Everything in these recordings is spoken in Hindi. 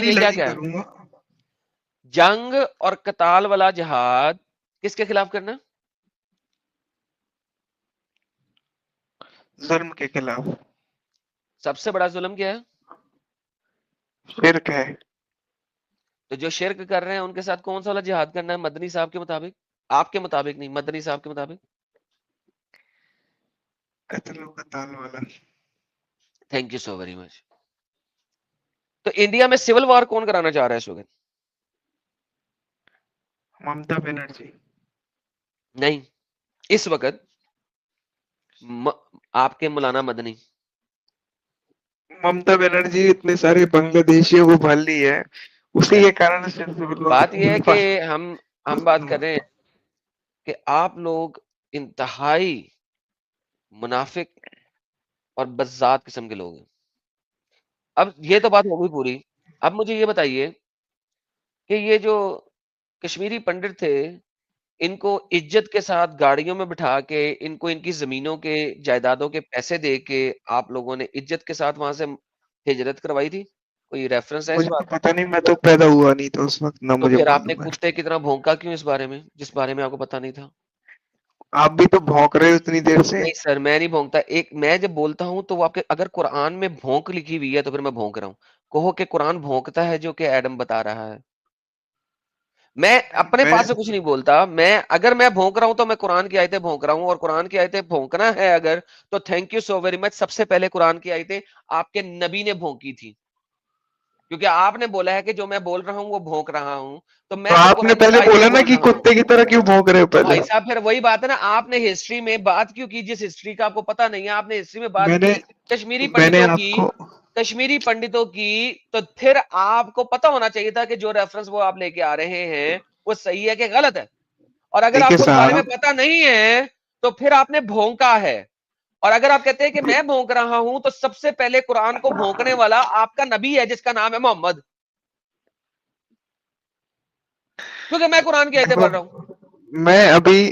ये क्या क्या है? जंग और कताल वाला जिहाद किसके खिलाफ करना? जुल्म के खिलाफ। सबसे बड़ा जुल्म क्या है? शिर्क है। तो जो शिर्क कर रहे हैं उनके साथ कौन सा वाला जिहाद करना है मदनी साहब के मुताबिक? आपके मुताबिक नहीं, मदनी साहब के मुताबिक। कत्ल कताल वाला। Thank you so very much. तो इंडिया में सिविल वॉर कौन कराना चाह रहा है इस वक्त? ममता बनर्जी। नहीं, इस वक्त आपके मौलाना मदनी। ममता बनर्जी इतने सारे बांग्लादेशियों को भर ली है, उसी के कारण से बात यह है कि हम बात कर रहे हैं कि आप लोग इंतहाई मुनाफिक और बज़ात किस्म के लोग हैं। अब ये तो बात हो गई पूरी। अब मुझे ये बताइए कि ये जो कश्मीरी पंडित थे, इनको इज्जत के साथ गाड़ियों में बिठा के, इनको इनकी ज़मीनों के, जायदादों के पैसे दे के आप लोगों ने इज्जत के साथ वहाँ से हिजरत करवाई थी? कोई रेफरेंस है इस मुझे बात? तो पता नहीं, मैं तो पैदा हुआ नहीं था उस वक्त, ना तो मुझे फिर आपने मालूम है। कुत्ते की तरह भौंका क्यों इस बारे में, जिस बारे में आपको पता नहीं था? आप भी तो भौंक रहे हो इतनी देर से। नहीं सर, मैं नहीं भौंकता। एक मैं जब बोलता हूँ तो वो आपके अगर कुरान में भौंक लिखी हुई है तो फिर मैं भौंक रहा हूँ। कहो कि कुरान भौंकता है जो कि एडम बता रहा है। मैं अपने मैं पास से कुछ नहीं बोलता। अगर मैं भौंक रहा हूं तो मैं कुरान की आयतें भौंक रहा हूं, और कुरान की आयतें भौंकना है अगर, तो thank you so very much. सबसे पहले कुरान की आयतें आपके नबी ने भौंकी थी, क्योंकि आपने बोला है कि जो मैं बोल रहा हूं वो भौंक रहा हूं, तो तो मैं तो आपने कुरान की पहले आयतें बोला ना बोल कि रहा हूं। कुत्ते की तरह क्यों भौंक रहे हो तो पहले। भाई साहब फिर वही बात है ना, आपने हिस्ट्री में बात क्यों की जिस हिस्ट्री का आपको पता नहीं है? आपने हिस्ट्री में बात मैंने की कश्मीरी मैंने पंडितों की, आपको कश्मीरी पंडितों की। तो फिर आपको पता होना चाहिए था कि जो रेफरेंस वो आप लेके आ रहे हैं वो सही है कि गलत है। और अगर देखिए आपको इस बारे में साहब, पता नहीं है तो फिर आपने भौंका है। और अगर आप कहते हैं कि मैं भौंक रहा हूं, तो सबसे पहले कुरान को भौंकने वाला आपका नबी है जिसका नाम है मोहम्मद, क्योंकि मैं कुरान की आयतें देखो पढ़ रहा हूं। मैं अभी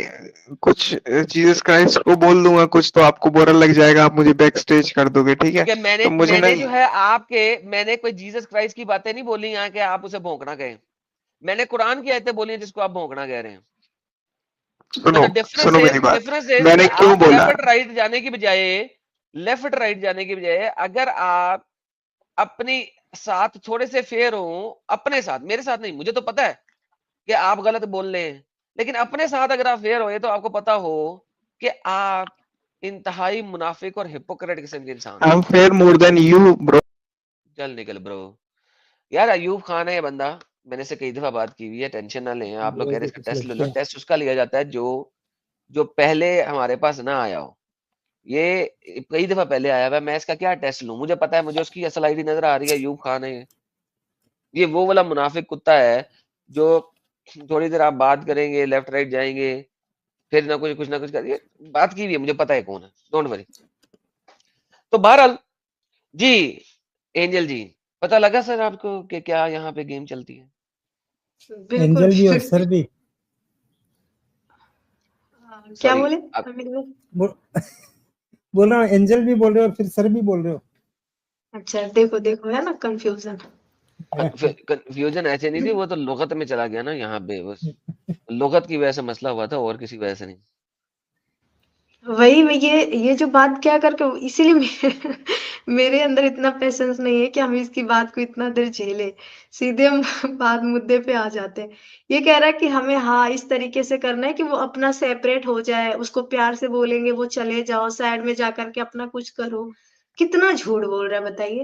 कुछ जीसस क्राइस्ट को बोल दूंगा कुछ, तो आपको बुरा लग जाएगा, आप मुझे बैक स्टेज कर दोगे, ठीक है? क्योंकि मैंने तो मुझे मैंने नहीं। जो है मैंने कोई जीसस क्राइस्ट की बातें नहीं बोली यहाँ के आप उसे भौंकना कहें। मैंने कुरान की आयतें बोली हैं जिसको आप भौंकना कह रहे हैं। तो सुनो द डिफरेंस सुनो इज मेरी बात। डिफरेंस इज कि मैंने क्यों आप बोला? लेफ्ट राइट जाने की बजाय अगर आप अपनी साथ थोड़े से फेयर हो, अपने साथ, मेरे साथ नहीं, मुझे तो पता है कि आप गलत बोल रहे हैं, लेकिन अपने साथ अगर आप फेयर हो तो आपको पता हो कि आप इंतहाई मुनाफिक और हिपोक्रेट किस्म के इंसान आई हैं। Am fair more than you bro. चल निकल ब्रो। यार अयूब खान है ये बंदा, मैंने से कई दफा बात की हुई है, टेंशन ना लें। आप लोग कह रहे हैं इसका टेस्ट ले लो, टेस्ट उसका लिया जाता है जो जो पहले हमारे पास ना आया हो। ये कई दफा पहले आया हुआ है, मैं इसका क्या टेस्ट लूं? मुझे पता है, मुझे उसकी असल आईडी नजर आ रही है, अयूब खान है ये वो वाला मुनाफिक कुत्ता है जो थोड़ी देर आप बात करेंगे, लेफ्ट राइट जाएंगे, फिर ना कुछ ना कुछ करिए। बात की हुई है, मुझे पता है कौन है, डोंट वरी। तो बहरहाल जी, एंजल जी, पता लगा सर आपको कि क्या यहाँ पे गेम चलती है? बिल्कुल एंजल भी और बिल्कुल। सर भी। क्या सॉरी बोले आप अमित भाई? बोल रहा हूँ एंजल भी बोल रहे हो और फिर सर भी बोल रहे हो। अच्छा देखो देखो, है ना कंफ्यूजन। कंफ्यूजन ऐसे नहीं थी, वो तो लुगत में चला गया ना यहाँ पे, बस लुगत की वजह से मसला हुआ था और किसी वजह से नहीं। वही मैं ये जो बात क्या करके, इसीलिए मेरे अंदर इतना पेशेंस नहीं है कि हम इसकी बात को इतना देर झेले। सीधे हम बात मुद्दे पे आ जाते हैं। ये कह रहा है कि हमें हाँ इस तरीके से करना है कि वो अपना सेपरेट हो जाए, उसको प्यार से बोलेंगे वो चले जाओ साइड में जा करके अपना कुछ करो। कितना झूठ बोल रहा है बताइए,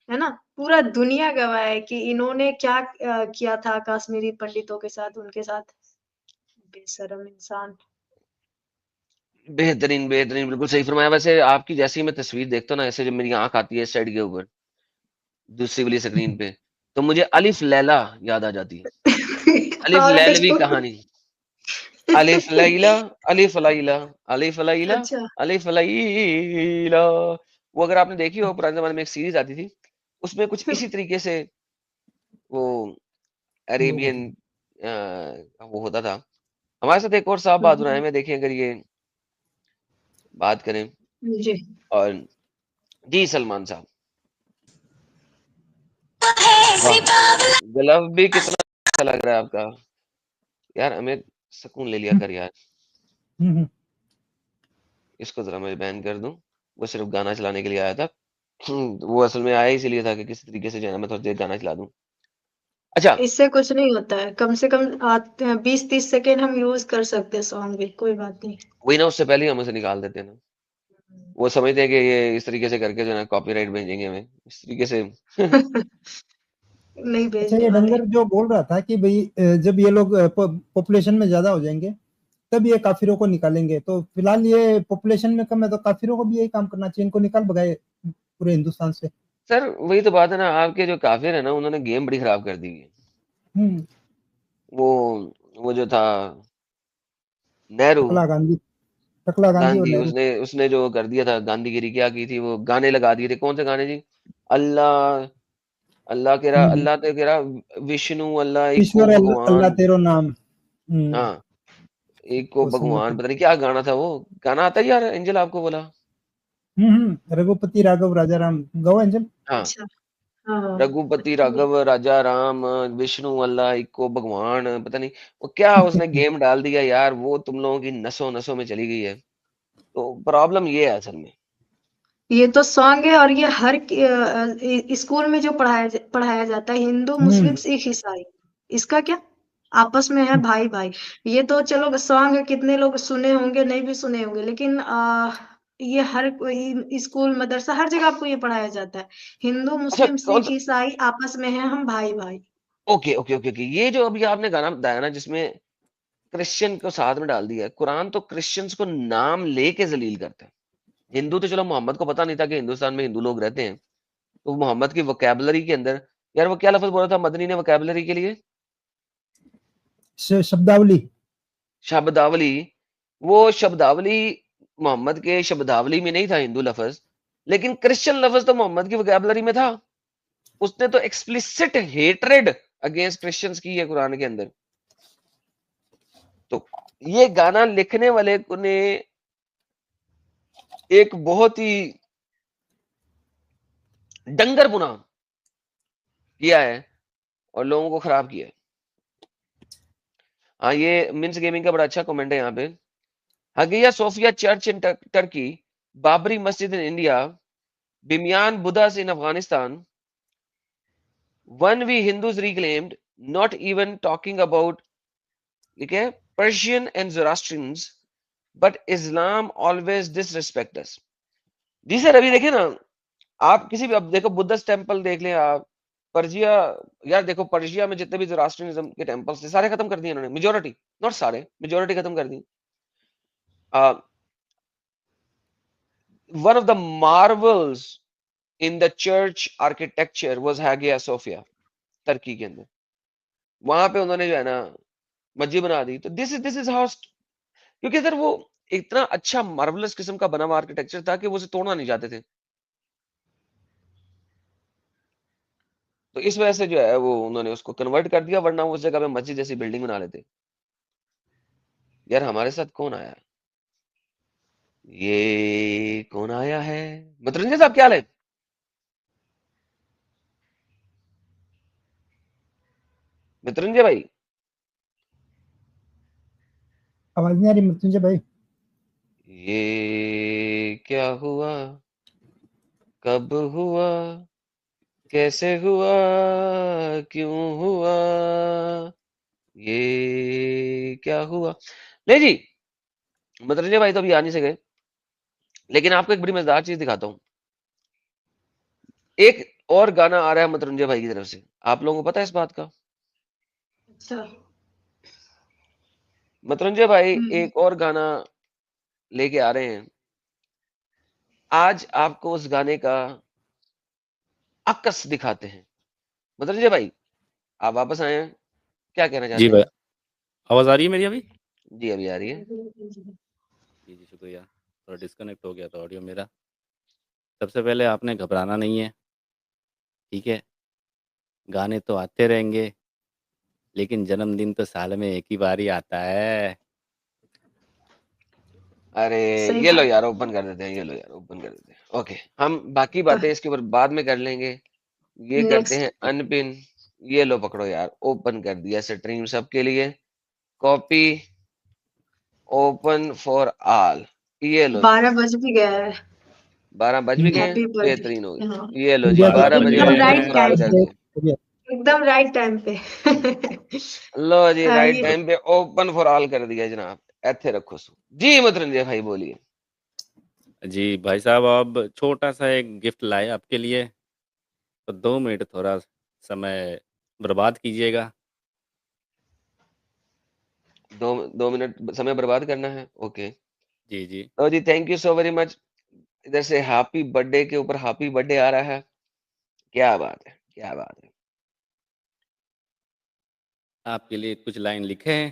है ना? पूरा दुनिया गवाह है कि इन्होंने क्या किया था कश्मीरी पंडितों के साथ, उनके साथ। बेशर्म इंसान। बेहतरीन बेहतरीन, बिल्कुल सही फरमाया। वैसे आपकी जैसी मैं तस्वीर देखता हूँ ना, ऐसे जब मेरी आंख आती है इस साइड के ऊपर दूसरी वाली स्क्रीन पे, तो मुझे अलिफ लैला याद आ जाती है। अलिफ और लैलवी कुछ कहानी। अलिफ लैला, अलिफ लैला, अलिफ लैला, अच्छा। अलिफ लैला। वो अगर आपने देखी हो, पुराने जमाने में एक सीरीज आती थी, उसमें कुछ इसी तरीके से वो अरेबियन वो होता था। हमारे साथ एक और साहब बहादुर आए में, देखें अगर ये बात करें, जी। और जी सलमान साहब। वाह! ग्लव भी कितना अच्छा लग रहा है आपका। यार अमित सुकून ले लिया कर यार। हम्म। इसको ज़रा मैं बैन कर दूँ। वो सिर्फ़ गाना चलाने के लिए आया था। वो असल में आया इसीलिए था कि किसी तरीके से जो है ना मैं थोड़ी देर गाना चला दूँ। अच्छा, इससे कुछ नहीं होता है, कम से कम 20-30 सेकेंड हम यूज कर सकते हैं सॉन्ग भी, कोई बात नहीं। वही ना उससे पहले ही हम उसे निकाल देते हैं ना। वो समझते हैं कि ये इस तरीके से करके जो है ना कॉपीराइट भेजेंगे हमें। इस तरीके से नहीं अच्छा, भेजने ये वाले। डंगर जो बोल रहा था कि भाई जब ये लोग पॉपुलेशन में ज्यादा हो जाएंगे तब ये काफिरों को निकालेंगे, तो फिलहाल ये पॉपुलेशन में कम है तो काफिरों को भी यही काम करना चाहिए, इनको निकाल भगाए पूरे हिंदुस्तान से। सर वही तो बात है ना, आपके जो काफ़िर है ना उन्होंने गेम बड़ी खराब कर दी है। हम्म। वो वो जो था नेहरू, टकला गांधी, टकला गांधी और गांधी, नेहरू। उसने उसने जो कर दिया था गांधीगिरी क्या की थी, वो गाने लगा दिए थे। कौन से गाने जी? अल्लाह अल्लाह कह रहा, हम्म। अल्लाह तो कह रहा विष्णु अल्लाह इको ईश्वर अल्लाह भगवान। तेरो नाम। हम्म। हाँ, इको वो भगवान, सम्मति। पता नहीं क्या गाना था वो। गाना आता है यार, एंजल आपको बोला। रघुपति राघव राजा राम, गौ एंजल। हाँ, अच्छा। हाँ। रघुपति राघव राजा राम, विष्णु अल्लाह इको भगवान, पता नहीं वो क्या उसने गेम डाल दिया यार, वो तुम लोगों की नसों नसों में चली गई है। तो प्रॉब्लम ये है असल में। ये तो सॉन्ग है, और ये हर स्कूल में जो पढ़ाया जाता है, हिंदू मुस्लिम हम्म। सिख ईसाई, इसका क्या आपस में है भाई भाई। ये तो चलो सॉन्ग है, कितने लोग सुने होंगे, नहीं भी सुने होंगे, लेकिन ये हर कोई स्कूल मदरसा हर जगह आपको ये पढ़ाया जाता है, हिंदू अच्छा मुस्लिम कौन सिख सा? ईसाई आपस में है हम भाई भाई। ओके ओके ओके ओके, ये जो अभी आपने गाना बताया ना जिसमें क्रिश्चियन को साथ में डाल दिया है, कुरान तो क्रिश्चियंस को नाम लेके जलील करता है। हिंदू तो चलो मोहम्मद को पता नहीं था कि हिंदुस्तान में हिंदू लोग रहते हैं, तो मोहम्मद की वोकैबुलरी के अंदर यार वो क्या लफ्ज बोला था मदनी ने वोकैबुलरी के लिए? शब्दावली। शब्दावली। वो शब्दावली मोहम्मद के शब्दावली में नहीं था हिंदू लफ्ज, लेकिन क्रिश्चियन लफ्ज तो मोहम्मद की वोकैबुलरी में था। उसने तो एक्सप्लिसिट हेट्रेड अगेंस्ट क्रिश्चियंस की है कुरान के अंदर। तो ये गाना लिखने वाले ने एक बहुत ही डंगरपुना किया है और लोगों को खराब किया है। हाँ, ये मिन्स गेमिंग का बड़ा अच्छा कमेंट है यहाँ पे। Hagia Sophia church in Turkey, Babri Masjid in India, Bamiyan Buddhas in Afghanistan, one we Hindus reclaimed, not even talking about ठीक है Persian and Zoroastrians, but Islam always disrespect us. जी सर, अभी देखिए ना, आप किसी भी अब देखो बुद्धिस्ट टेम्पल देख लें आप, पर्जिया, यार देखो पर्शिया में जितने भी ज़ोरास्ट्रियनिज्म के टेम्पल्स थे सारे खत्म कर दिए इन्होंने, मेजॉरिटी, नॉट सारे, मेजॉरिटी खत्म कर दी। One of the marvels in the church architecture was Hagia Sophia, तुर्की के अंदर। वहां पे उन्होंने जो है ना मस्जिद बना दी। तो दिस इज हाउ, क्योंकि सर वो इतना अच्छा मार्वलस किस्म का बना हुआ आर्किटेक्चर था कि वो उसे तोड़ना नहीं चाहते थे। तो इस वजह से जो है वो उन्होंने उसको कन्वर्ट कर दिया, वरना वो उस जगह पे मस्जिद जैसी बिल्डिंग बना लेते। यार हमारे साथ कौन आया? ये कौन आया है? मतरंजन साहब क्या हाल है? मित्रंजय भाई, आवाज नहीं आ रही मृत्युंजय भाई? ये क्या हुआ, कब हुआ, कैसे हुआ, क्यों हुआ, ये क्या हुआ? नहीं जी, मतरंजय भाई तो अभी आ नहीं सके, लेकिन आपको एक बड़ी मजेदार चीज दिखाता हूँ। एक और गाना आ रहा है मतरंजय भाई की तरफ से, आप लोगों को पता है इस बात का? अच्छा। मतरंजय भाई हम्म। एक और गाना लेके आ रहे हैं। आज आपको उस गाने का अक्स दिखाते हैं। मतरंजय भाई, आप वापस आए हैं, क्या कहना जी चाहते भाई, हैं? आवाज़ आ रही है मेरी अभी? जी अभी आ रही है। जी, शुक्रिया। थोड़ा डिस्कनेक्ट हो गया था ऑडियो मेरा। सबसे पहले आपने घबराना नहीं है, ठीक है? गाने तो आते रहेंगे, लेकिन जन्मदिन तो साल में एक ही बार ही आता है। अरे सही ये लो बात। यार, ओपन कर देते हैं, ये लो यार ओपन कर देते हैं। ओके, हम बाकी तो बातें इसके ऊपर बाद में कर लेंगे। ये करते हैं नेक्स्ट अनपिन। ये लो पकड़ो यार, ओपन कर दिया स्ट्रीम सबके लिए। Copy, open for all. ये लो जी, 12 बज भी गया है। 12 बज भी गए, हैप्पी बेहतरीन हो बर्थडे। हाँ, गई। ये लो जी, इंडिया के 12 बजे एकदम open right for all time कर पे, दिया। एकदम राइट टाइम पे। लो जी, राइट आइए, टाइम पे ओपन फॉर ऑल कर दिया जनाब। ऐथे रखो सो जी। मतरंजय भाई बोलिए। जी भाई साहब, अब छोटा सा एक गिफ्ट लाए आपके लिए, तो 2 मिनट थोड़ा समय बर्बाद कीजिएगा। 2 मिनट समय बर्बाद करना है, ओके। जी, जी। तो जी thank you so very much. इधर से हैप्पी बर्थडे के ऊपर हैप्पी बर्थडे आ रहा है। क्या बात है, क्या बात है। आपके लिए कुछ लाइन लिखे हैं,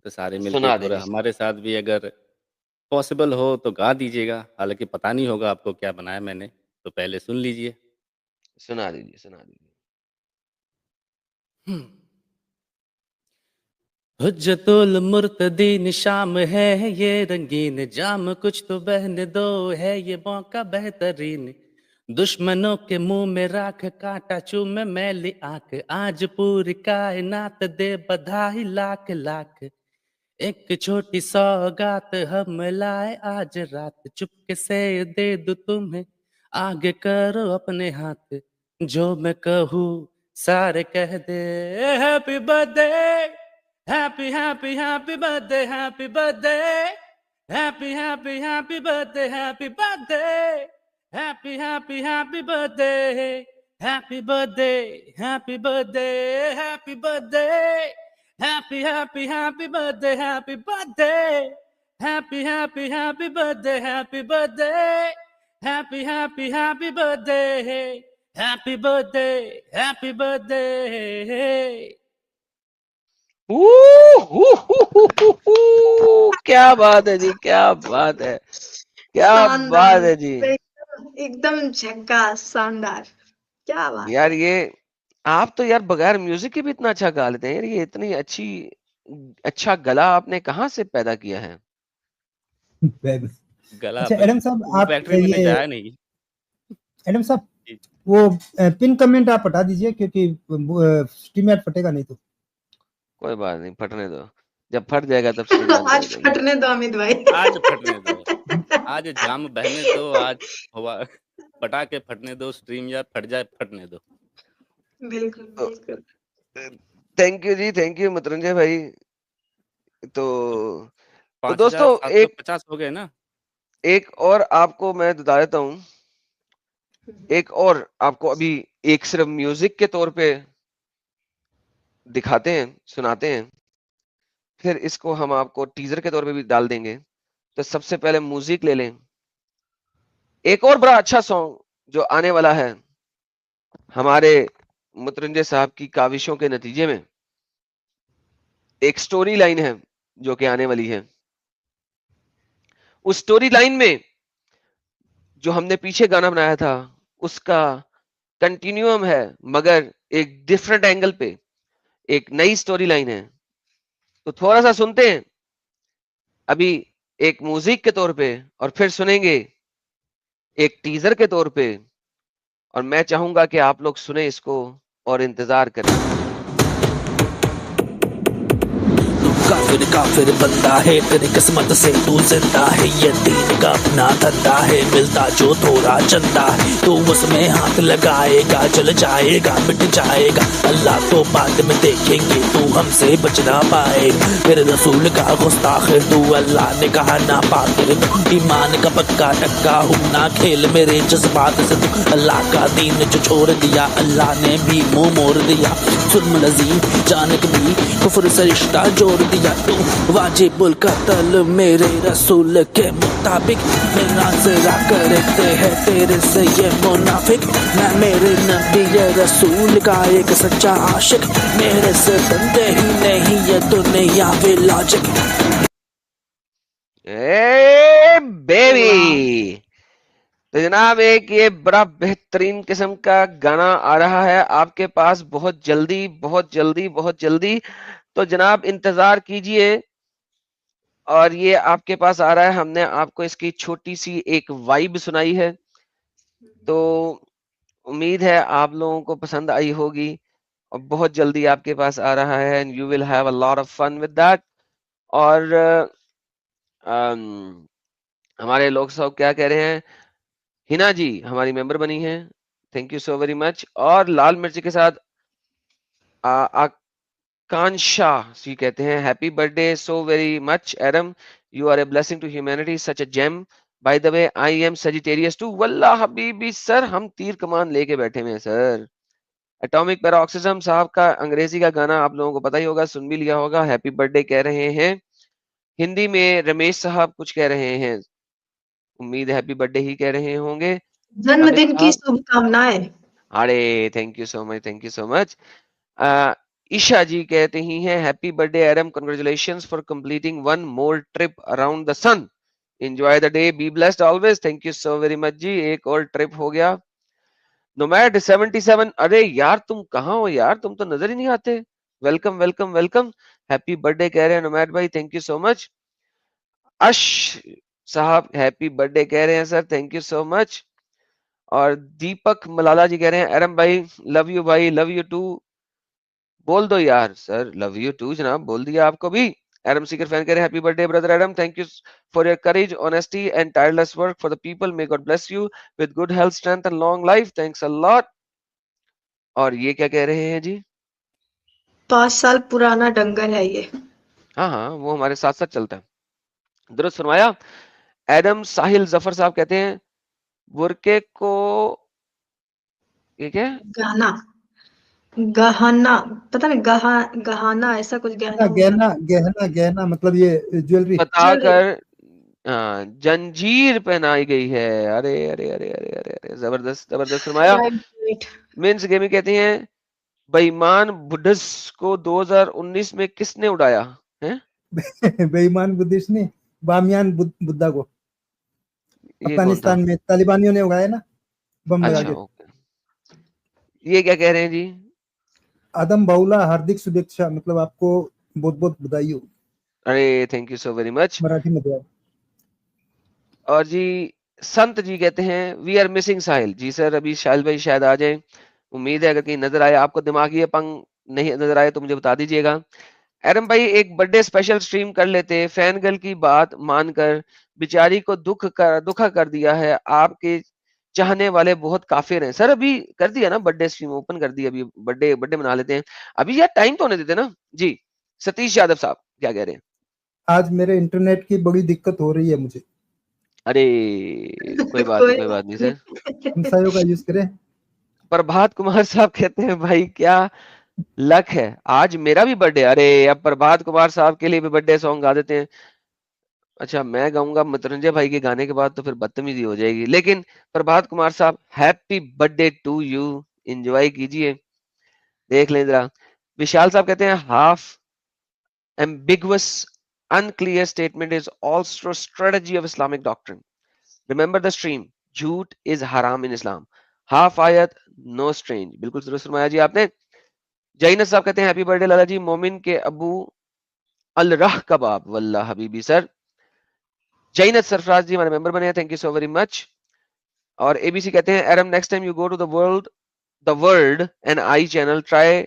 तो सारे मिलके सुना थोड़ा दीजिए, हमारे साथ भी अगर पॉसिबल हो तो गा दीजिएगा। हालाँकि पता नहीं होगा आपको क्या बनाया मैंने, तो पहले सुन लीजिए। सुना दीजिए, सुना दीजिए। हुँ। हुज्जतुल मुर्तदीन शाम है ये रंगीन जाम, कुछ तो बहने दो है ये मौका बेहतरीन। दुश्मनों के मुंह में राख कांटा चूमे मैली आंख, आज पूरी कायनात दे बधाई लाख लाख। एक छोटी सौगात हम लाए आज रात, चुपके से दे दूं तुम्हें, आगे करो अपने हाथ। जो मैं कहूँ सारे कह दे, happy birthday, happy happy happy birthday, happy birthday, happy happy happy birthday, happy birthday, happy happy happy birthday, happy birthday, happy birthday, happy birthday, happy happy happy birthday, happy birthday, happy happy happy birthday, happy birthday, happy happy happy birthday, happy birthday, happy birthday। क्या बात है जी, क्या बात है, क्या बात शानदार, है जी। एकदम झक्कास, शानदार, क्या बात यार है। ये आप तो यार बगैर म्यूजिक के भी इतना अच्छा गा लेते हैं यार। ये इतनी अच्छी अच्छा गला आपने कहाँ से पैदा किया है? गला अच्छा भाई एडम साहब, वो आप फैक्ट्री मैंने ये जाया नहीं। एडम साहब जी। वो पिन कमेंट आप हटा दीजिए, क्योंकि स्ट्रीम यार्ड फटेगा नहीं तो। कोई बात नहीं, फटने दो। जब फट जाएगा तब स्ट्रीम बंद कर आज देंगे। फटने दो अमित भाई। आज फटने दो, आज जाम बहने दो, आज हवा पटाखे फटने दो, स्ट्रीम या फट जाए फटने दो। बिल्कुल बिल्कुल। थैंक यू जी, थैंक यू मतरंजय भाई। तो तो दोस्तों 5750 हो गए ना? एक और आपको मैं बता देता हूँ। एक और आपको अभी एक सिर्फ म्यूजिक के तौर पे दिखाते हैं, सुनाते हैं। फिर इसको हम आपको टीजर के तौर पे भी डाल देंगे। तो सबसे पहले म्यूजिक ले लें। एक और बड़ा अच्छा सॉन्ग जो आने वाला है हमारे मतरंजय साहब की काविशों के नतीजे में, एक स्टोरी लाइन है जो कि आने वाली है। उस स्टोरी लाइन में जो हमने पीछे गाना बनाया था उसका कंटिन्यूअम है, मगर एक डिफरेंट एंगल पे एक नई स्टोरी लाइन है। तो थोड़ा सा सुनते हैं अभी एक म्यूजिक के तौर पे, और फिर सुनेंगे एक टीजर के तौर पे। और मैं चाहूंगा कि आप लोग सुने इसको और इंतजार करें। काफिर काफिर बंदा है, तेरी किस्मत से तू जिंदा है, ये दीन का अपना धंधा है, मिलता जो थोड़ा चंदा है, तू उसमें हाथ लगाएगा जल जाएगा मिट जाएगा, अल्लाह तो बाद में देखेंगे तू हमसे बच ना पाएगा, तेरे रसूल का गुस्ताख तू, अल्लाह ने कहा ना पाते, ईमान का पक्का टक्का हूँ ना खेल मेरे जज्बात से, तू अल्लाह का दीन जो छोड़ दिया अल्लाह ने भी मुंह मोड़ दिया, सुन लजीम जानक भी कुफर से रिश्ता जोड़ दिया, तू वाजिबुल कत्ल मेरे रसूल के मुताबिक, मेरा जरा करते हैं तेरे से ये मुनाफिक, मैं मेरे नबी ये रसूल का एक सच्चा आशिक, मेरे से बंदे ही नहीं ये दुनिया वे लॉजिक। ए बेबी, तो जनाब एक ये बड़ा बेहतरीन किस्म का गाना आ रहा है आपके पास बहुत जल्दी, बहुत जल्दी, बहुत जल्दी। तो जनाब इंतजार कीजिए, और ये आपके पास आ रहा है। हमने आपको इसकी छोटी सी एक वाइब सुनाई है। तो उम्मीद है आप लोगों को पसंद आई होगी और बहुत जल्दी आपके पास आ रहा है and you will have a lot of fun with that. और हमारे लोग सब क्या कह रहे हैं, हिना जी हमारी मेंबर बनी है, thank you so very much. और लाल मिर्च के साथ आकांक्षा जी कहते हैं happy birthday so very much Adam, you are a blessing to humanity, such a gem, by the way I am Sagittarius too. वल्ला हबीबी सर, हम तीर कमान लेके बैठे हुए हैं सर। एटॉमिक पैरोक्सिज्म साहब का अंग्रेजी का गाना आप लोगों को पता ही होगा, सुन भी लिया होगा, हैप्पी बर्थडे कह रहे हैं। हिंदी में रमेश साहब कुछ कह रहे हैं, उम्मीद है हैप्पी बर्थडे ही कह रहे होंगे। अमित जन्मदिन की साहब, शुभकामनाएं। अरे thank you so much, thank you so much. Isha ji कहते ही हैं happy birthday Adam, congratulations for completing one more trip around the sun, enjoy the day, be blessed always. Thank you so very much ji, एक और ट्रिप हो गया। नोमैड 77, अरे यार तुम कहाँ हो यार, तुम तो नजर ही नहीं आते। Welcome welcome welcome, happy birthday कह रहे हैं नोमैड भाई, थैंक यू सो मच। अश साहब हैप्पी बर्थडे कह रहे हैं sir, thank you so much. और दीपक मलाला जी कह रहे हैं एडम भाई लव यू भाई, लव यू टू, बोल दो यार सर, लव यू टू जनाब, बोल दिया आपको भी। एडम सीकर फैन कह रहे हैं happy birthday brother Adam, thank you for your courage, honesty and tireless work for the people, may God bless you with good health, strength and long life, thanks a lot. और ये क्या कह रहे हैं जी, 5 साल पुराना डंगर है ये। हाँ हाँ वो हमारे साथ साथ चलता है, दुरुस्त फरमाया। एडम साहिल जफर साहब कहते हैं बुरके को, ये क्या है? गहना, गहना, पता नहीं गहाना ऐसा कुछ गहना होगा। गहना गहना गहना मतलब ये ज्वेलरी। ज्वेलरी। बताकर जंजीर पहनाई गई है। अरे अरे अरे अरे अरे अरे, जबरदस्त जबरदस्त फरमाया। Right right. मीन्स गेमी कहते हैं बेईमान बुड्ढस को 2019 में किसने उड़ाया है? बेईमान बुद्धिस्ट ने बामियान बुद्धा को ये कौन था? अफगानिस्तान में तालिबानियों ने उड़ाया ना, बम लगा अच्छा के। ओके, ये क्या कह रहे हैं जी? आदम बाउला हार्दिक शुभेच्छा, मतलब आपको बहुत बहुत बधाई हो। अरे thank you so very much. Marathi में दिया। और जी संत जी कहते हैं we are missing Sahil ji, sir अभी साहिल भाई शायद आ जाए, उम्मीद है अगर कहीं नजर आए, आपको दिमागी अपंग नहीं नजर आए तो मुझे बता दीजिएगा। एरम भाई एक बर्थडे स्पेशल स्ट्रीम कर लेते, फैन गर्ल की बात मानकर बेचारी को दुखा कर दिया है, आपके चाहने वाले बहुत काफिर हैं। सर अभी कर दिया ना बर्थडे स्ट्रीम, ओपन कर दी, अभी बर्थडे बर्थडे मना लेते हैं अभी यार, टाइम तो होने देते ना जी। सतीश यादव साहब क्या कह रहे हैं? आज मेरे इंटरनेट की बड़ी दिक्कत हो रही है मुझे। अरे कोई बात नहीं, कोई कोई बात बात नहीं सर। नहीं। हमसायों का यूज करें। प्रभात कुमार साहब कहते हैं भाई क्या लक है, आज मेरा भी बर्थडे। अरे अब प्रभात कुमार साहब के लिए भी बर्थडे सॉन्ग गा देते हैं। अच्छा मैं गाऊंगा मतरंजय भाई के गाने के बाद तो फिर बदतमीजी हो जाएगी, लेकिन प्रभात कुमार साहब happy birthday to you, enjoy कीजिए। देख लें जरा। विशाल साहब कहते हैं half ambiguous unclear statement is also strategy of Islamic doctrine, remember the stream, झूठ is haram in Islam, half ayat no strange, बिल्कुल दुरुस्त फरमाया जी आपने। जैनस साहब कहते हैं हैप्पी बर्थडे लाला जी, मोमिन के अबू अल रह कबाब, वल्ला हबीबी सर। जैनत सरफराज जी हमारे मेंबर बने हैं, thank you so very much. और एबीसी कहते हैं Eram next time you go to the world and I channel try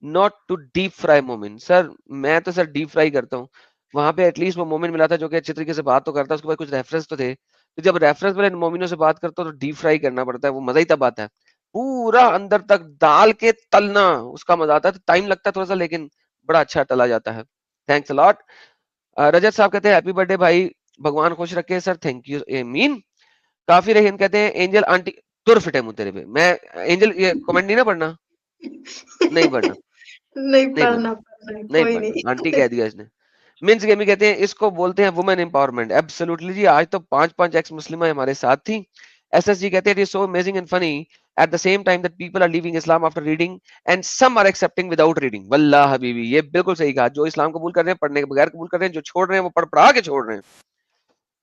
not to deep fry Momin. Sir मैं तो सर डीप फ्राई करता हूँ, वहां पे एटलीस्ट वो मोमिन मिला था जो कि अच्छे तरीके से बात तो करता है, उसके बाद कुछ रेफरेंस तो थे, तो जब रेफरेंस वाले मोमिनों से बात करता हूँ तो डीप फ्राई करना पड़ता है, वो मजा ही तब आता है, पूरा अंदर तक डाल के तलना, उसका मजा आता है। टाइम लगता है थोड़ा सा लेकिन बड़ा अच्छा टला जाता है। Thanks a lot. रजत साहब कहते हैं हैप्पी बर्थडे भाई, भगवान खुश रखे सर, थैंक यू मीन। काफी रहीन कहते हैं एंजल आंटी तुर फिटे मुंह तेरे पे, मैं एंजल ये कमेंट नहीं ना पढ़ना, नहीं पढ़ना, नहीं नहीं पढ़ना, पढ़ना पड़ना है, नहीं कोई पढ़ना, नहीं। आंटी कह दिया इसने। मिन्स गेमी कहते हैं इसको बोलते हैं वुमेन एम्पावरमेंट, एब्सोल्युटली जी, आज तो 5 एक्स मुस्लिम हमारे साथ थी। एसएसजी कहते हैं it is so amazing and funny at the same time that people are leaving Islam after reading and some are accepting without reading. वल्लाह हबीबी ये बिल्कुल सही कहा, जो इस्लाम कबूल कर रहे हैं पढ़ने के बगैर कबूल कर रहे हैं, जो छोड़ रहे हैं वो पढ़ पढ़ा के छोड़ रहे हैं।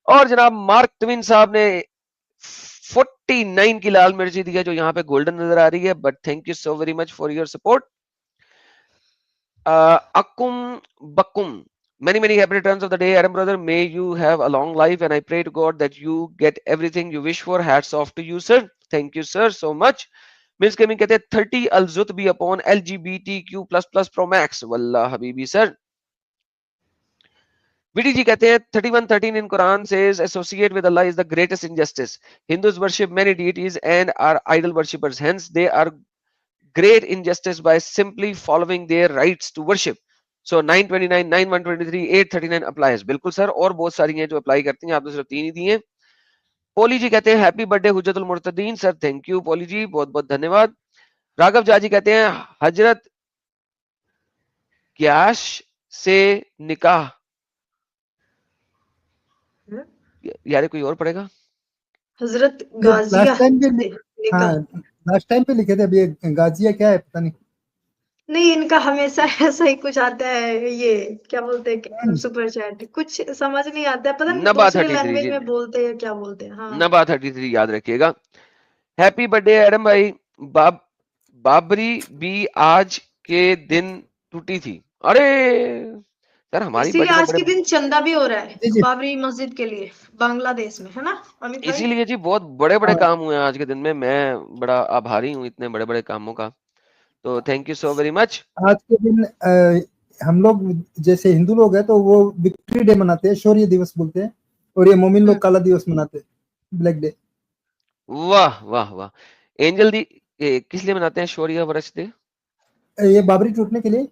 और जनाब मार्क ट्विन साहब ने 49 की लाल मिर्ची दी है जो यहाँ पे गोल्डन नजर आ रही है, but thank you so very much for your support. Akum Bakum, many happy returns of the day, Adam brother. May you have a long life, and I pray to God that you get everything you wish for. Hats off to you, sir. Thank you, sir, so much. Miss gaming कहते हैं 30 अलजुत be upon LGBTQ++ pro max, वल्लाह हबीबी सर। विडी जी कहते हैं 31:13 in Quran says associate with Allah is the greatest injustice. Hindus worship many deities and are idol worshippers. Hence they are great injustice by simply following their rights to worship. So 929, 9123, 839 applies. बिल्कुल सर, और बहुत सारी हैं जो अप्लाई करती हैं, आपने सिर्फ 3 ही दिए। पोली जी कहते हैं हैप्पी बर्थडे हुज्जतुल मुर्तदीन sir, thank you Polly ji, बहुत बहुत धन्यवाद। राघव झा जी कहते हैं हजरत क्याश से निकाह, यार कोई और पढ़ेगा? हजरत गाजिया लास्ट टाइम भी से निकाह। हाँ लास्ट टाइम पे लिखे थे, अभी गाजिया क्या है पता नहीं। नहीं, इनका हमेशा ऐसा ही कुछ आता है, ये क्या बोलते हैं सुपर चैट, कुछ समझ नहीं आता है, पता नहीं नबा दूसरे 33 लैंग्वेज जी, में बोलते हैं क्या बोलते हैं। हाँ नबा 33 याद रखिएगा। हैप्पी बर्थडे एडम भाई। बाबरी भी आज के दिन टूटी थी। अरे सर हमारी इसीलिए बर्थडे आज के दिन चंदा भी हो रहा है जी जी बाबरी मस्जिद के लिए बांग्लादेश में, है ना अमित भाई? इसीलिए जी बहुत बड़े बड़े हाँ। काम हुए हैं आज के दिन में, मैं बड़ा आभारी हूँ इतने बड़े बड़े कामों का, तो thank you so very much. आज के दिन हम लोग जैसे हिंदू लोग हैं तो वो विक्ट्री डे मनाते हैं, शौर्य दिवस बोलते हैं, और ये मोमिन लोग काला दिवस मनाते हैं, ब्लैक डे। वाह वाह वाह। एंजल दी किस लिए मनाते हैं शौर्य वर्ष डे? ये बाबरी टूटने के लिए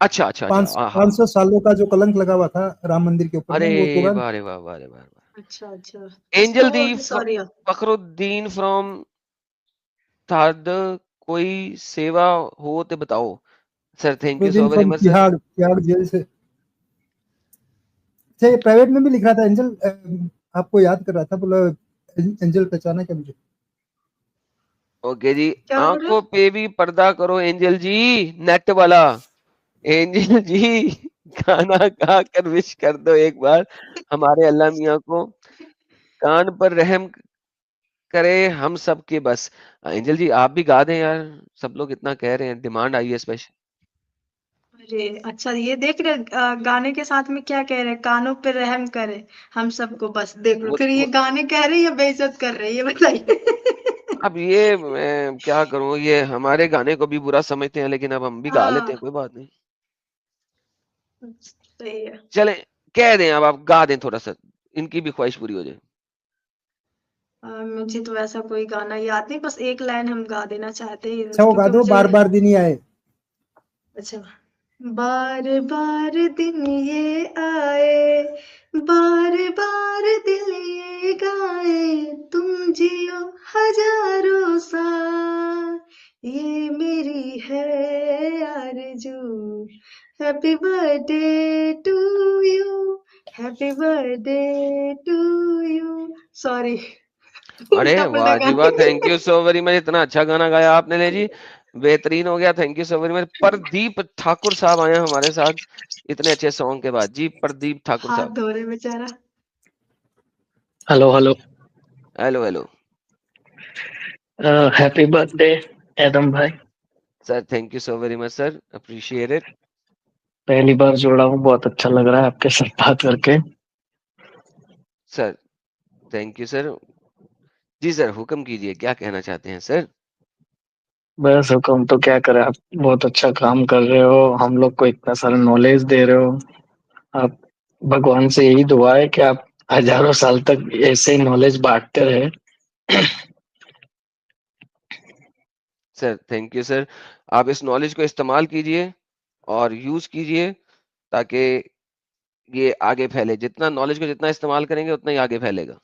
अच्छा अच्छा अच्छा, 500 सालों का जो कलंक लगा हुआ था राम मंदिर के ऊपर अरे में, वो तुरंत वाह रे वाह वाह रे वाह। अच्छा अच्छा, एंजल दी सॉरी फखरुद्दीन फ्रॉम थाद, कोई सेवा हो तो बताओ sir, thank you so very much sir. Tihar jail से। अच्छा, प्राइवेट में भी लिख रहा था एंजल, आपको याद कर रहा था, बोला एंजल पहचाना क्या मुझे? ओके जी, क्या बोल रहे आंखों पे भी पर्दा करो एंजल जी, नेट वाला एंजल जी, गाना गा कर विश कर दो एक बार हमारे अल्लाह मियाँ को, कान पर रहम करे हम सब के बस। एंजल जी आप भी गा दें यार, सब लोग इतना कह रहे हैं, डिमांड आई है स्पेशल। अरे अच्छा, ये देख रहे गाने के साथ में क्या कह रहे हैं, कानों पे रहम करे हम सबको बस, देख लो फिर ये गाने कह रहे हैं या बेइज्जत कर रहे हैं, ये बताइए। अब ये मैं क्या करूं, ये हमारे गाने को भी बुरा समझते हैं, लेकिन अब हम भी गा लेते हैं, कोई बात नहीं। सही है। चले कह दें, अब आप गा दें थोड़ा सा, इनकी भी ख्वाहिश पूरी हो जाए। मुझे तो ऐसा कोई गाना याद नहीं, बस एक लाइन हम गा देना चाहते हैं। अच्छा वो गा दो, बार बार दिन ही आए। अच्छा, बार बार दिन ये आए, बार बार दिल ये गाए, तुम जियो हजारों साल, ये मेरी है आरज़ू, happy birthday to you, happy birthday to you. Sorry अरे वाह जी वाह, thank you so very much, इतना अच्छा गाना गाया आपने ले जी, बेहतरीन हो गया, thank you so very much. Pradeep Thakur साहब आए हमारे साथ इतने अच्छे सॉन्ग के बाद जी, प्रदीप ठाकुर साहब। हाथ धो रहे बेचारा। Hello hello hello hello happy birthday Adam भाई, sir, thank you so very much sir, appreciate it. पहली बार जुड़ा हूँ, बहुत अच्छा लग रहा है आपके साथ बात करके। Sir thank you sir. जी सर हुक्म कीजिए, क्या कहना चाहते हैं सर? बस हुक्म तो क्या करें, आप बहुत अच्छा काम कर रहे हो, हम लोग को इतना सारा नॉलेज दे रहे हो। आप भगवान से यही दुआ है कि आप हजारों साल तक ऐसे ही नॉलेज बांटते रहे। सर थैंक यू सर, आप इस नॉलेज को इस्तेमाल कीजिए और यूज कीजिए ताकि ये आगे फैले, जितना नॉलेज को जितना इस्तेमाल करेंगे उतना ही आगे फैलेगा।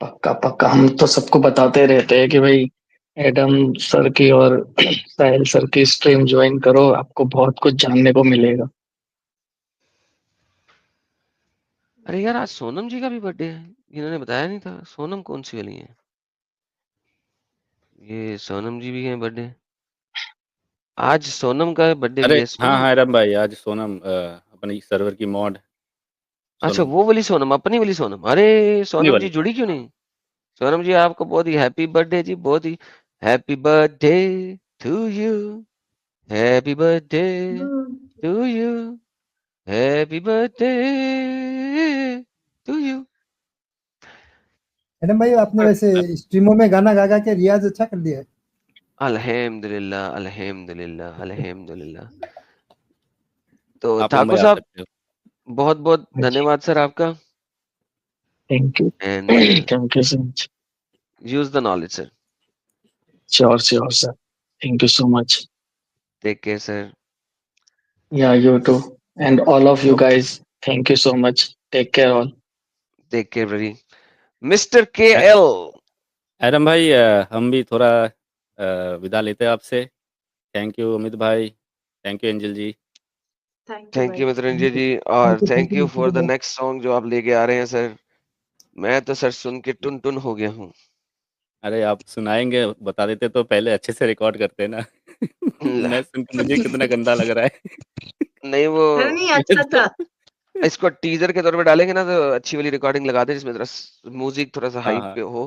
पक्का पक्का, हम तो सबको बताते रहते हैं कि भाई एडम सर की और साहिल सर की स्ट्रीम ज्वाइन करो, आपको बहुत कुछ जानने को मिलेगा। अरे यार आज सोनम जी का भी बर्थडे है, इन्होंने बताया नहीं था। सोनम कौन सी वाली है? ये सोनम जी भी हैं बर्थडे, आज सोनम का बर्थडे भी अरे है। हाँ सोनम, हाँ एडम भाई, आज सोनम अपनी सर्वर की मॉड अच्छा सोनम वो वाली सोनम, अपनी वाली सोनम। अरे सोनम जी वाली। जुड़ी क्यों नहीं? सोनम जी आपको बहुत ही हैप्पी बर्थडे जी, बहुत ही happy birthday to you, happy birthday to you, happy birthday to you. Madam भाई आपने वैसे स्ट्रीमों में गाना गा गा के रियाज अच्छा कर दिया है। अल्हम्दुलिल्लाह, अल्हम्दुलिल्लाह, अल्हम्दुलिल्लाह। तो आप ठाकुर मुंबई आ साहब, सकते हो। बहुत-बहुत हाँ जी, धन्यवाद सर आपका thank you. And thank you so much. Use the knowledge sir. Sure sir. Thank you so much. Take care sir. Yeah, you too. And all of you okay, guys, thank you so much. Take care all. Take care brother. Mister A KL. Adam भाई हम भी थोड़ा विदा लेते हैं आपसे। थैंक यू अमित भाई, thank you Angel ji. Thank you thank भाई। यू मित्रंजय जी और thank you for the thank next song जो आप लेके आ रहे हैं सर। मैं तो सर सुन के टुन-टुन हो गया हूँ। अरे आप सुनाएँगे, बता देते तो पहले अच्छे से रिकॉर्ड करते ना। ल मैं सुन के मुझे कितना गंदा लग रहा है। नहीं वो अरे नहीं, मैं अच्छा तो था। इसको टीज़र के तौर पे डालेंगे ना तो अच्छी वाली रिकॉर्डिंग लगा दें जिसमें म्यूज़िक थोड़ा-सा हाँ, हाइप हाँ। पे हो,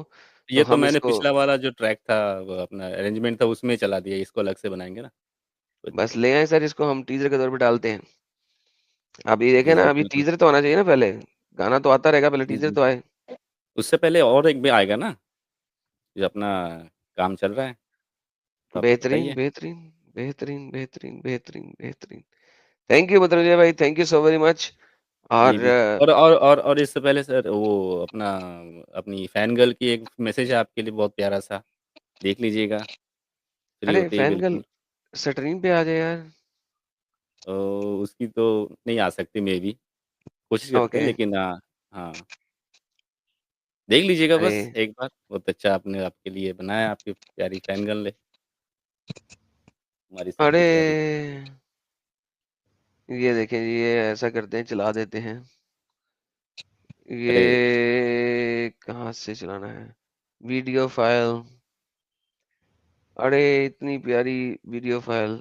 तो ये तो हम मैंने इसको पिछला वाला जो ट्रैक था वो अपना अरेंजमेंट था उसमें चला दिया, इसको अलग से बनाएँगे ना, कोई बस दिक्कत ले नहीं। आएँ सर इसको हम टीज़र के तौर पे डालते हैं। अभी देखें जी, ना जी, अभी बिल्कुल। टीज़र तो आना चाहिए ना पहले। गाना तो आता रहेगा पहले जी, टीज़र जी। तो आए। उससे पहले और एक भी आएगा ना, जो अपना काम चल रहा है, तो आपको पता ही बेहतरीन, है। बेहतरीन, बेहतरीन, बेहतरीन, बेहतरीन, बेहतरीन। थैंक यू मित्रंजय भाई, thank you so very much ji, और जी। और इससे पहले सर वो अपना अपनी फैन गर्ल की एक मैसेज है आपके लिए बहुत प्यारा-सा, देख लीजिएगा, फ्री अरे होते ही फैन गर्ल बिल्कुल। स्ट्रीम पे आ जाए यार। उसकी तो नहीं आ सकती मेबी, कोशिश करते हैं ओके। लेकिन हाँ, देख लीजिएगा अरे बस एक बार, बहुत अच्छा आपने आपके लिए बनाया, आपकी प्यारी फैन गर्ल ने, हमारी अरे! सबकी प्यारी। ये देखें ये ऐसा करते हैं चला देते हैं। अरे! ये कहाँ से चलाना है? Video file. अरे इतनी प्यारी वीडियो फाइल।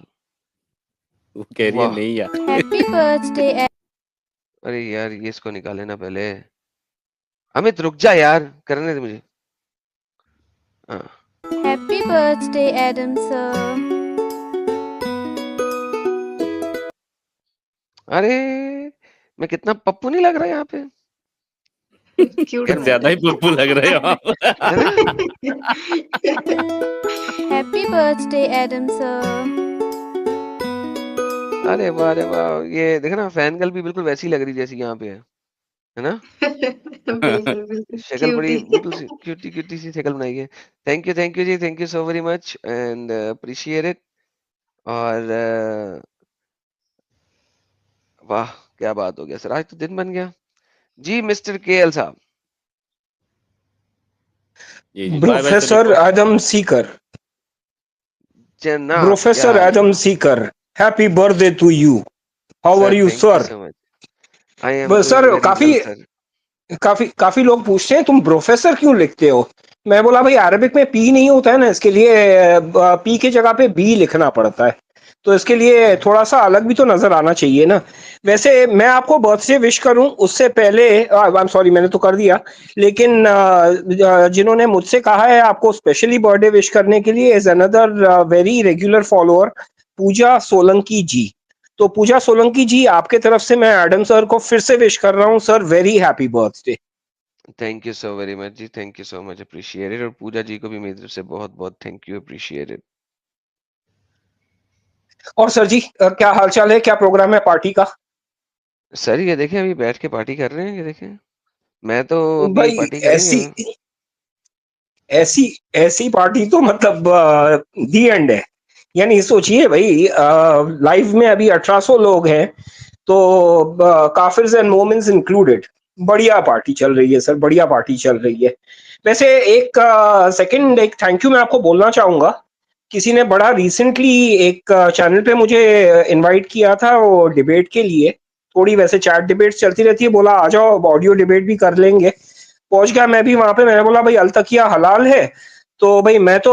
वो कह रही है वाह! नहीं यार। हैप्पी बर्थडे अरे यार ये इसको निकाले ना पहले। अमित रुक जा यार, करने दे मुझे। हाँ। Happy birthday Adam sir. अरे! मैं कितना पप्पू नहीं लग रहा यहाँ पे? क्यूट कुछ यार लग ज़्यादा ही पुप्पू लग रहे हो आप। है ना? Happy birthday Adam sir. अरे वाह! अरे वाह! ये देखो ना फैन गर्ल भी बिल्कुल वैसी लग रही जैसी यहाँ पे है ना? बिल्कुल, बिल्कुल शक्ल बड़ी क्यूटी। बिल्कुल सी क्यूटी सी शक्ल बनाई है। थैंक यू जी, thank you so very much and appreciate it और वाह! क्या बात हो गया सर, आज तो दिन बन गया। जी मिस्टर केएल साहब। जी, जी। बाय-बाय सभी Professor को। Adam Seeker. जनाब क्या Professor हाल है? Adam Seeker. Happy birthday to you. How are sir you, thank you sir? So much. I am doing sir very काफी वेल सर। काफी काफी लोग पूछते हैं तुम प्रोफेसर क्यों लिखते हो। मैं बोला भाई अरबिक में पी नहीं होता है ना, इसके लिए पी की जगह पे बी लिखना पड़ता है, तो इसके लिए थोड़ा सा अलग भी तो नजर आना चाहिए ना। वैसे मैं आपको बर्थडे विश करूं उससे पहले, आई एम सॉरी मैंने तो कर दिया, लेकिन जिन्होंने मुझसे कहा है आपको स्पेशली बर्थडे विश करने के लिए is another very regular follower, Pooja Solanki ji. तो पूजा सोलंकी जी आपके तरफ से मैं एडम सर को फिर से विश कर रहा हूँ sir, very happy birthday. Thank you so very much जी, thank you so much appreciate it और पूजा जी को भी मेरी तरफ से बहुत-बहुत थैंक यू अप्रिशिएट इट। और सर जी क्या हालचाल है, क्या प्रोग्राम है पार्टी का? सर ये देखें अभी बैठ के पार्टी कर रहे हैं ये देखें। मैं तो अभी भाई पार्टी करेंगे। ऐसी ऐसी ऐसी पार्टी तो मतलब दी एंड है। यानी सोचिए भाई, लाइव में अभी 1800 लोग हैं, तो काफिर्स एंड मोमिन्स इंक्लूडेड, बढ़िया पार्टी चल रही है सर, बढ़िया पार्टी चल रही है। वैसे एक सेकंड, एक थैंक यू मैं आपको बोलना चाहूंगा। किसी ने बड़ा रिसेंटली एक चैनल पे मुझे इनवाइट किया था वो डिबेट के लिए, थोड़ी वैसे चैट डिबेट्स चलती रहती है, बोला आ जाओ ऑडियो डिबेट भी कर लेंगे। पहुंच गया मैं भी वहां पे, मैंने बोला भाई अलतकिया हलाल है, तो भाई मैं तो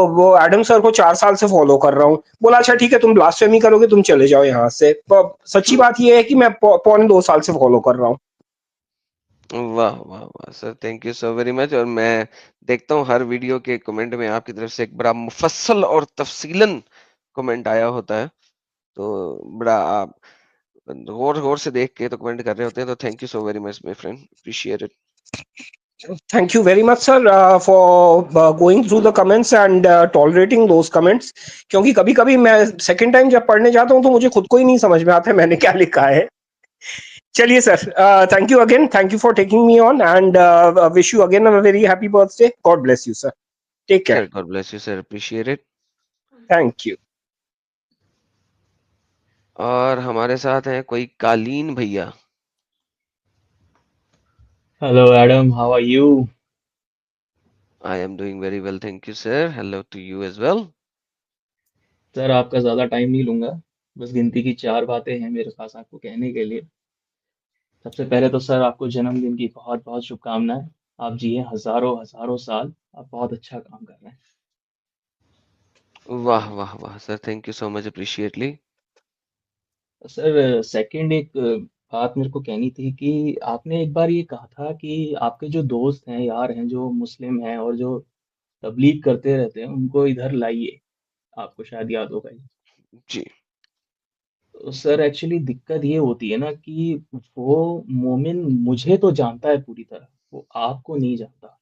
वो एडम सर को 4 साल से फॉलो कर रहा हूँ। बोला अच्छा ठीक है तुम ब्लास्फेमी करोगे तुम चले जाओ यहाँ से। सच्ची बात ये है कि मैं पौने 2 साल से फॉलो कर रहा हूँ। वाह वाह वाह sir thank you so very much और मैं देखता हूँ हर वीडियो के कमेंट में आपकी तरफ से एक बड़ा मुफस्सल और तफसीलन कमेंट आया होता है तो बड़ा आप गौर गौर से देख के तो कमेंट कर रहे होते हैं तो thank you so very much my friend appreciate it. Thank you very much, sir, for going through the comments and tolerating those comments. क्योंकि कभी-कभी मैं सेकंड टाइम जब पढ़ने जाता हूँ तो मुझे खुद को ही नहीं समझ में आता है मैंने क्या लिखा है। चलिए sir, thank you again, thank you for taking me on and wish you again a very happy birthday. God bless you sir, take care. Sir God bless you sir, appreciate it. Thank you. और हमारे साथ हैं कोई कालीन भैया। Hello Adam, how are you? I am doing very well, thank you sir. Hello to you as well. Sir आपका ज़्यादा टाइम नहीं लूँगा, बस गिनती की 4 बातें हैं मेरे पास आपको कहने के लिए। सबसे पहले तो सर आपको जन्मदिन की बहुत बहुत शुभकामनाएं। आप जिए हज़ारों हज़ारों साल, आप बहुत अच्छा काम कर रहे हैं। वाह वाह वाह sir, thank you so much, appreciate it. Sir second एक बात मेरे को कहनी थी कि आपने एक बार ये कहा था कि आपके जो दोस्त हैं, यार हैं जो मुस्लिम हैं और जो तबलीग करते रहते हैं, उनको इधर लाइए। आपको शायद याद होगा ये। जी। तो सर एक्चुअली दिक्कत ये होती है ना कि वो मोमिन मुझे तो जानता है पूरी तरह, वो आपको नहीं जानता।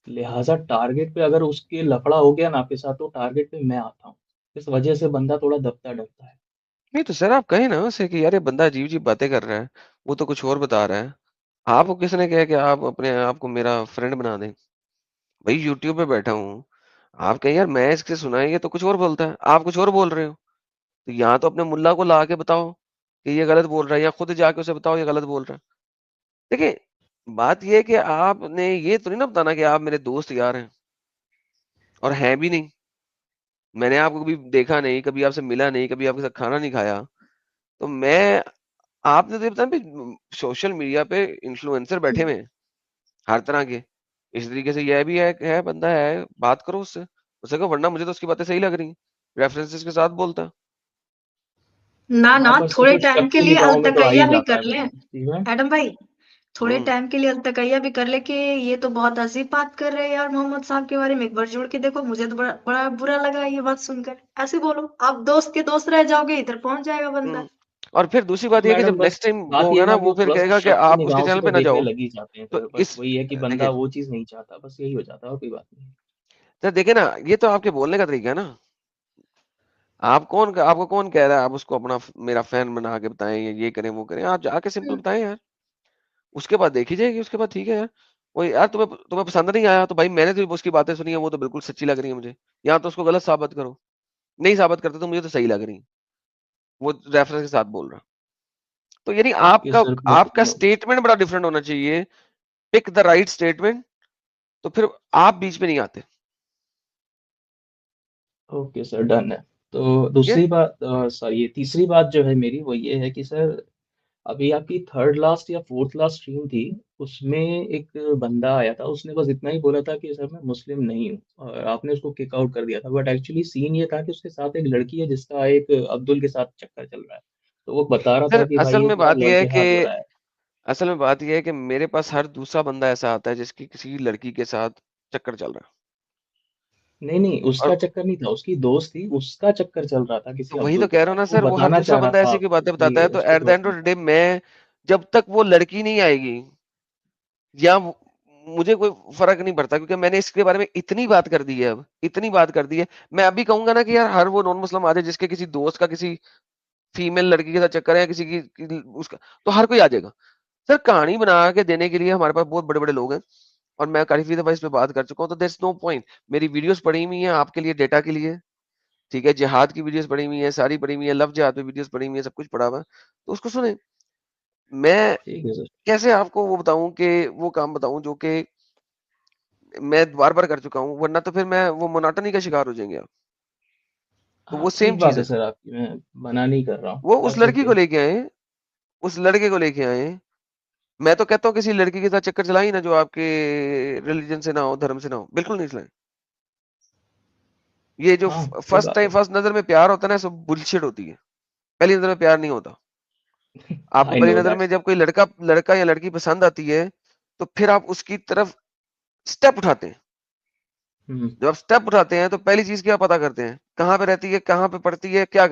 लिहाजा टारगेट पे अगर उसके लफड़ा हो गया ना आपके साथ, तो टारगेट पे मैं आता हूँ। इस वजह से बंदा थोड़ा दबता डरता है। नहीं तो सर आप कहें ना उसे कि यार ये बंदा अजीब-अजीब बातें कर रहा है, वो तो कुछ और बता रहा है। आपको किसने कहा कि आप अपने आप को मेरा फ्रेंड बना दें? भाई यूट्यूब पे बैठा हूँ, आप कहें यार मैं इससे सुना है ये तो कुछ और बोलता है, आप कुछ और बोल रहे हो। तो या तो अपने मुल्ला को ला के बताओ कि ये गलत बोल रहा है, या खुद जाके उसे बताओ ये गलत बोल रहा है। देखिए, बात ये है कि आपने ये तो नहीं ना बताना कि आप मेरे दोस्त यार हैं, और हैं भी नहीं। मैंने आपको कभी देखा नहीं, कभी आपसे मिला नहीं, कभी आपके साथ खाना नहीं खाया। तो मैं आपने तो ये बताया भी सोशल मीडिया पे इन्फ्लुएंसर बैठे हुए हैं, हर तरह के। इस तरीके से यह भी है बंदा है, बात करो उससे। उससे कहो वरना मुझे तो उसकी बातें सही लग रही हैं, रेफरेंसेस के साथ बोलता है। ना हाँ, ना, पर सर थोड़े कुछ टाइम शक के की लिए निगाहों में तो आ ही अलतकैया भी जाता कर है ले बंदा। जी मैम। एडम भाई, थोड़े हुँ। टाइम के लिए अलतकैया भी कर ले कि ये तो बहुत अजीब बात कर रहे हैं यार मोहम्मद साहब के बारे में। एक बार जोड़ के देखो, मुझे तो बड़ा बड़ा बुरा लगा ये बात सुनकर। ऐसे बोलो, आप दोस्त के दोस्त रह जाओगे, इधर पहुंच जाएगा बंदा। और फिर दूसरी तो बात ये है कि मैडम जब बस नेक्स्ट टाइम वो बात ये होगा है ना, ना कि वो वो फिर थोड़ा-सा कहेगा कि शक की आप उसके निगाहों से चैनल तो पे ना देखने जाओ। लग ही जाते हैं तो सर। बस इस वही है कि बंदा देखिए वो चीज़ नहीं चाहता, बस यही हो जाता है और कोई बात नहीं। तो देखिए ना, ये तो आपके बोलने का तरीका है ना। आपको कौन कह रहा है आप उसको अपना मेरा फैन बना के बताएं, ये करें वो करें। आप जाके सिंपल बताएं यार, उसके बाद देखी जाएगी। उसके बाद ठीक है यार, वो यार तुम्हें तुम्हें पसंद नहीं आया तो भाई मैंने तो उसकी बातें सुनी है, वो तो बिल्कुल सच्ची लग रही है मुझे। या तो उसको गलत साबित करो, नहीं साबित करते तो मुझे तो सही लग रही है, वो रेफरेंस के साथ बोल रहा। तो यानी ओके आपका सर, नो आपका प्रॉब्लम। स्टेटमेंट बड़ा डिफरेंट होना चाहिए। पिक द राइट स्टेटमेंट, तो फिर आप बीच में नहीं आते। ओके सर, डन है। तो ठीक है। दूसरी बात सॉरी, तीसरी बात जो है मेरी वो ये है कि सर अभी आपकी थर्ड लास्ट या फोर्थ लास्ट स्ट्रीम थी, उसमें एक बंदा आया था, उसने बस इतना ही बोला था कि सर मैं मुस्लिम नहीं हूँ, और आपने उसको किक आउट कर दिया था। बट एक्चुअली सीन ये था कि उसके साथ एक लड़की है जिसका एक अब्दुल के साथ चक्कर चल रहा है। तो वो बता रहा था सर कि भाई असल ये में थोड़ा बात यह है लड़के कि हाथ हो रहा है। मेरे पास हर दूसरा बंदा ऐसा आता है जिसकी किसी लड़की के साथ चक्कर चल रहा है। नहीं नहीं, उसका और चक्कर नहीं था, उसकी दोस्त थी, उसका चक्कर चल रहा था किसी तो वही अब्दुल तो के कह रहा हूँ साथ। ना वो सर, वो हर बताना दूसरा चाह रहा बंदा था ऐसी की आपको बातें बताता कि है। तो उसको एट द थोड़ा एंड ऑफ द डे मैं, जब तक वो लड़की नहीं आएगी या मुझे कोई फर्क नहीं पड़ता, क्योंकि मैंने इसके बारे में इतनी बात कर दी है, अब इतनी बात कर दी है। मैं अभी कहूंगा ना कि यार हर वो नॉन मुस्लिम आ जाए जिसके किसी दोस्त का किसी फीमेल लड़की के साथ चक्कर है, या किसी की उसका, तो हर कोई आ जाएगा। सर कहानी बना के देने के लिए हमारे पास बहुत बड़े बड़े लोग हैं, और मैं काफी दफा इस पे बात कर चुका हूँ। तो देयर इज नो पॉइंट। मेरी वीडियोस पड़ी हुई हैं आपके लिए, डेटा के लिए। ठीक है, जिहाद की वीडियोस पड़ी हुई हैं, सारी पड़ी हुई है, लव जिहाद पे वीडियोस पड़ी हुई है, सब कुछ पड़ा हुआ है, तो उसको सुने। मैं ठीक है सर। कैसे आपको वो बताऊं कि वो काम बताऊं जो कि मैं बार बार कर चुका हूँ, वरना तो फिर मैं वो मोनाटनी का शिकार हो जाएंगे आप। तो हाँ वो सेम ठीक बात चीज है है। सर आपकी, मैं मना नहीं कर रहा हूँ, वो उस दैट्स लड़की को ओके। लेके आए, उस लड़के को लेके आए। मैं तो कहता हूँ किसी लड़की के साथ चक्कर चलाई ना जो आपके रिलीजन से ना हो, धर्म से ना हो, बिल्कुल नहीं चलाएं। ये जो हाँ सही फर्स्ट बात टाइम है। फर्स्ट नजर में प्यार होता है ना, सब बुलशिट होती है। पहली नजर में प्यार नहीं होता। आपको आई पहली नो नजर दैट में सर। जब कोई लड़का लड़का या लड़की पसंद आती है, तो फिर आप उसकी तरफ स्टेप उठाते हैं। हम्म। जब आप स्टेप उठाते हैं तो पहली चीज क्या पता करते हैं, कहाँ पे रहती है, कहाँ पे पढ़ती है, क्या